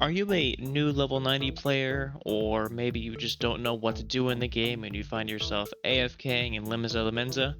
Are you a new level 90 player, or maybe you just don't know what to do in the game and you find yourself AFKing in Limsa Mensa?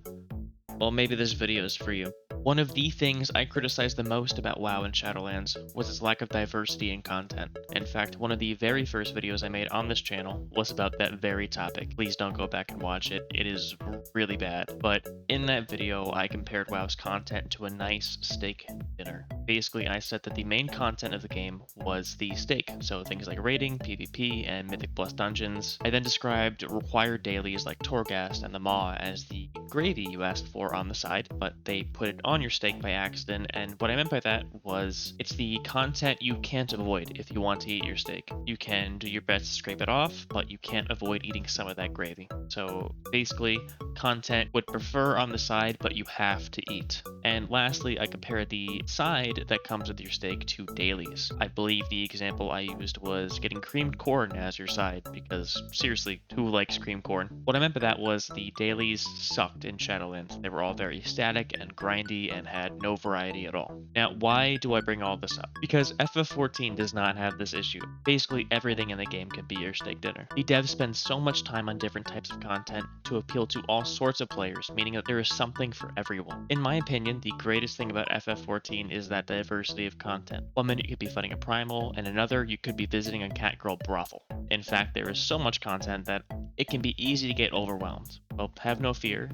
Well, maybe this video is for you. One of the things I criticized the most about WoW and Shadowlands was its lack of diversity in content. In fact, one of the very first videos I made on this channel was about that very topic. Please don't go back and watch it, it is really bad. But in that video, I compared WoW's content to a nice steak dinner. Basically, I said that the main content of the game was the steak, so things like raiding, PvP, and Mythic Plus dungeons. I then described required dailies like Torghast and the Maw as the gravy you asked for on the side, but they put it on your steak by accident, and what I meant by that was it's the content you can't avoid if you want to eat your steak. You can do your best to scrape it off, but you can't avoid eating some of that gravy. So basically, content would prefer on the side, but you have to eat. And lastly, I compared the side that comes with your steak to dailies. I believe the example I used was getting creamed corn as your side, because seriously, who likes creamed corn? What I meant by that was the dailies sucked in Shadowlands. They were all very static and grindy and had no variety at all. Now, why do I bring all this up? Because FF14 does not have this issue. Basically, everything in the game can be your steak dinner. The devs spend so much time on different types of content to appeal to all sorts of players, meaning that there is something for everyone. In my opinion, the greatest thing about FF14 is that diversity of content. One minute you could be fighting a primal, and another you could be visiting a catgirl brothel. In fact, there is so much content that it can be easy to get overwhelmed. Well, have no fear.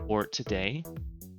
For today,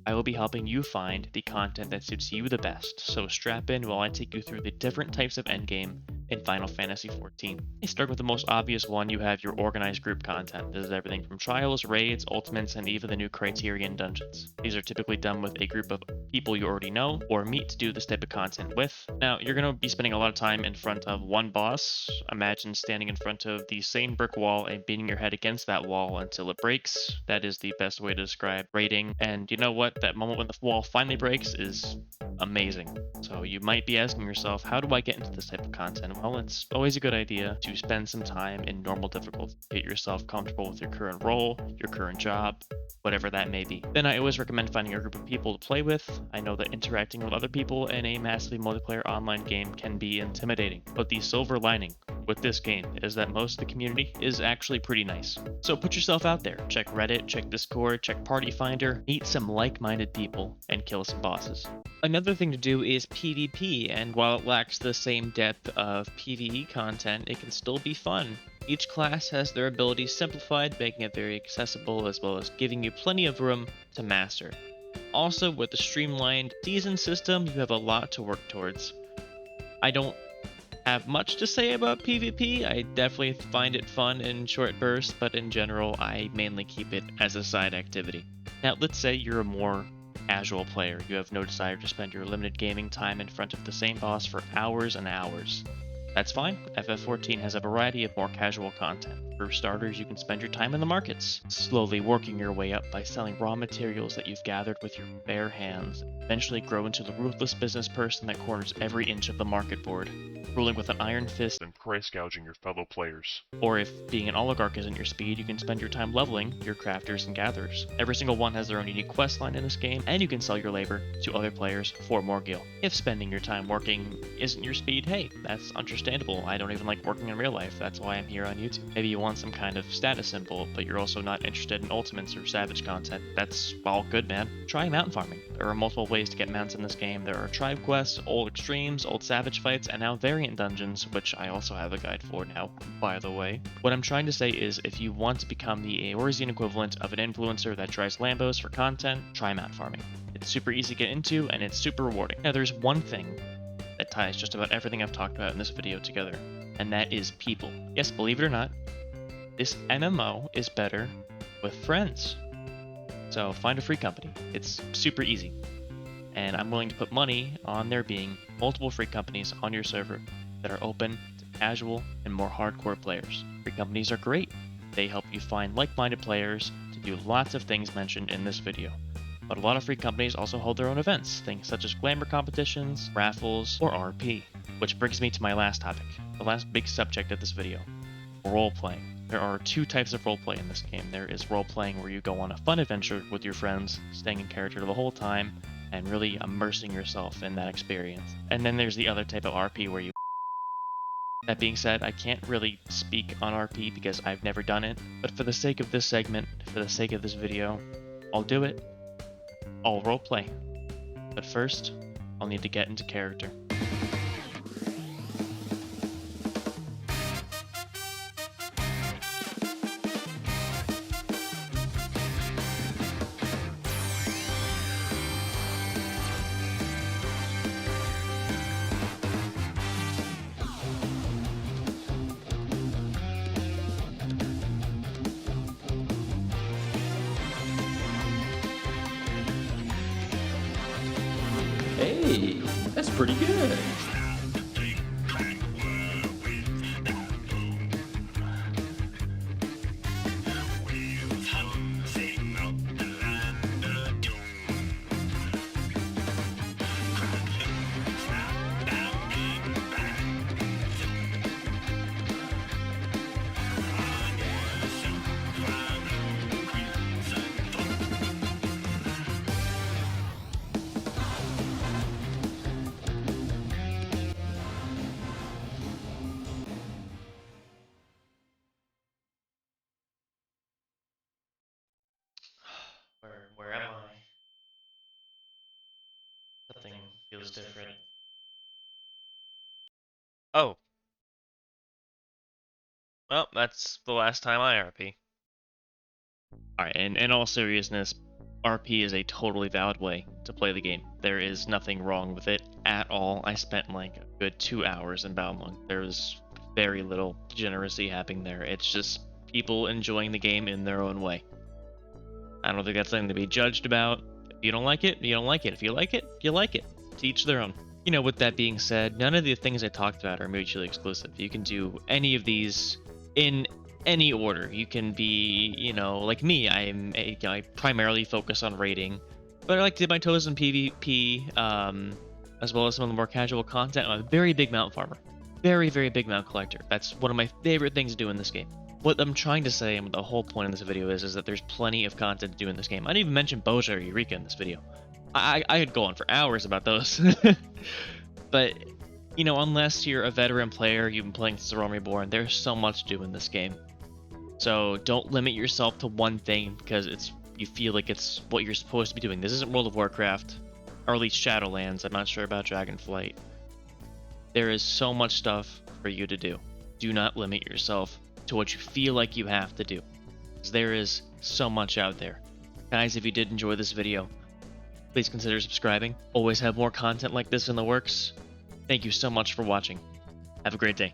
I will be helping you find the content that suits you the best, so strap in while I take you through the different types of endgame in Final Fantasy XIV. Starting with the most obvious one, you have your organized group content. This is everything from trials, raids, ultimates, and even the new Criterion Dungeons. These are typically done with a group of people you already know or meet to do this type of content with. Now, you're going to be spending a lot of time in front of one boss. Imagine standing in front of the same brick wall and beating your head against that wall until it breaks. That is the best way to describe raiding. And you know what? That moment when the wall finally breaks is amazing. So you might be asking yourself, how do I get into this type of content? Well, it's always a good idea to spend some time in normal difficulty. Get yourself comfortable with your current role, your current job, whatever that may be. Then I always recommend finding a group of people to play with. I know that interacting with other people in a massively multiplayer online game can be intimidating, but the silver lining with this game is that most of the community is actually pretty nice. So put yourself out there, check Reddit, check Discord, check Party Finder, meet some like-minded people, and kill some bosses. Another thing to do is PvP, and while it lacks the same depth of PvE content, it can still be fun. Each class has their abilities simplified, making it very accessible as well as giving you plenty of room to master. Also, with the streamlined season system, you have a lot to work towards. I don't have much to say about PvP. I definitely find it fun in short bursts, but in general, I mainly keep it as a side activity. Now, let's say you're a more casual player. You have no desire to spend your limited gaming time in front of the same boss for hours and hours. That's fine. FF14 has a variety of more casual content. For starters, you can spend your time in the markets, slowly working your way up by selling raw materials that you've gathered with your bare hands, eventually grow into the ruthless business person that corners every inch of the market board, ruling with an iron fist and price gouging your fellow players. Or if being an oligarch isn't your speed, you can spend your time leveling your crafters and gatherers. Every single one has their own unique quest line in this game, and you can sell your labor to other players for more gil. If spending your time working isn't your speed, hey, that's understandable. I don't even like working in real life, that's why I'm here on YouTube. Maybe you want some kind of status symbol, but you're also not interested in ultimates or savage content. That's all good, man. Try mountain farming. There are multiple ways to get mounts in this game. There are tribe quests, old extremes, old savage fights, and now variant dungeons, which I also have a guide for now, by the way. What I'm trying to say is if you want to become the Eorzean equivalent of an influencer that drives Lambos for content, try mountain farming. It's super easy to get into, and it's super rewarding. Now, there's one thing that ties just about everything I've talked about in this video together, and that is people. Yes, believe it or not, this MMO is better with friends. So find a free company. It's super easy. And I'm willing to put money on there being multiple free companies on your server that are open to casual and more hardcore players. Free companies are great. They help you find like-minded players to do lots of things mentioned in this video. But a lot of free companies also hold their own events, things such as glamour competitions, raffles, or RP. Which brings me to my last topic, the last big subject of this video, role-playing. There are two types of roleplay in this game. There is role-playing where you go on a fun adventure with your friends, staying in character the whole time, and really immersing yourself in that experience. And then there's the other type of RP where you That being said, I can't really speak on RP because I've never done it, but for the sake of this segment, for the sake of this video, I'll do it. I'll roleplay. But first, I'll need to get into character. Hey, that's pretty good. Where am I? Something feels different. Oh. Well, that's the last time I RP. Alright, and in all seriousness, RP is a totally valid way to play the game. There is nothing wrong with it at all. I spent like a good 2 hours in Balmung. There was very little degeneracy happening there. It's just people enjoying the game in their own way. I don't think that's something to be judged about. If you don't like it, you don't like it. If you like it, you like it. To each their own. You know, with that being said, none of the things I talked about are mutually exclusive. You can do any of these in any order. You can be, you know, like me. I primarily focus on raiding, but I like to dip my toes in PvP, as well as some of the more casual content. I'm a very big mount farmer, very big mount collector. That's one of my favorite things to do in this game. What I'm trying to say, and what the whole point of this video is that there's plenty of content to do in this game. I didn't even mention Boja or Eureka in this video. I could go on for hours about those. But, you know, unless you're a veteran player, you've been playing since The Realm Reborn, there's so much to do in this game. So don't limit yourself to one thing because you feel like it's what you're supposed to be doing. This isn't World of Warcraft, or at least Shadowlands. I'm not sure about Dragonflight. There is so much stuff for you to do. Do not limit yourself to what you feel like you have to do, because there is so much out there. Guys, if you did enjoy this video, please consider subscribing. Always have more content like this in the works. Thank you so much for watching. Have a great day.